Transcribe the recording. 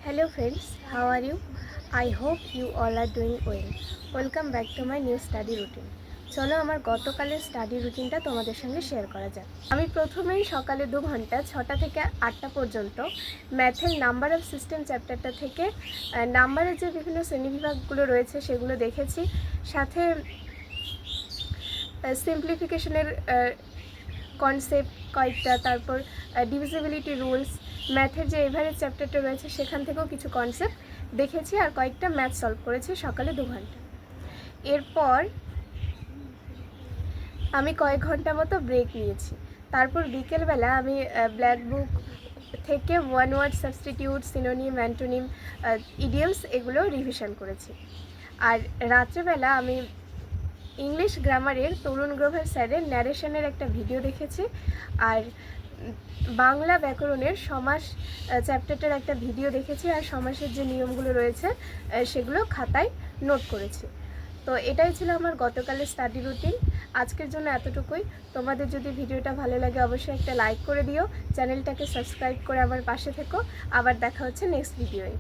Hello friends, how are you? I hope you all are doing well. Welcome back to my new study routine. চলো আমার গতকালের study রুটিনটা তোমাদের সঙ্গে share করা যাক। আমি প্রথমেই সকালে 2 ঘন্টা 6টা থেকে 8টা পর্যন্ত ম্যাথের নাম্বার অফ সিস্টেম চ্যাপ্টারটা থেকে নাম্বারের যে বিভিন্ন শ্রেণীবিভাগগুলো রয়েছে সেগুলো দেখেছি, সাথে সিম্পলিফিকেশনের কনসেপ্ট কয়েকটা, তারপর ডিভিজিবিলিটি রুলস, ম্যাথের যে এভারেজ চ্যাপ্টারটা রয়েছে সেখান থেকেও কিছু কনসেপ্ট দেখেছি, আর কয়েকটা ম্যাথ সলভ করেছি সকালে 2 ঘন্টা। এরপর আমি কয়েক ঘন্টা মতো ব্রেক নিয়েছি। তারপর বিকেলবেলা আমি ব্ল্যাক বুক থেকে one word substitute, synonym, antonym, idioms এগুলো রিভিশন করেছি। আর রাত্রেবেলা আমি ইংলিশ গ্রামারের তরুণ গ্রোভার স্যারের ন্যারেশনের একটা ভিডিও দেখেছি, আর বাংলা ব্যাকরণের সমাস চ্যাপ্টারটার একটা ভিডিও দেখেছি, আর সমাসের যে নিয়মগুলো রয়েছে সেগুলো খাতায় নোট করেছি। তো এটাই ছিল আমার গতকালের স্টাডি রুটিন। আজকের জন্য এতটুকুই। তোমাদের যদি ভিডিওটা ভালো লাগে অবশ্যই একটা লাইক করে দিও, চ্যানেলটাকে সাবস্ক্রাইব করে আমার পাশে থেকো। আবার দেখা হচ্ছে নেক্সট ভিডিওয়।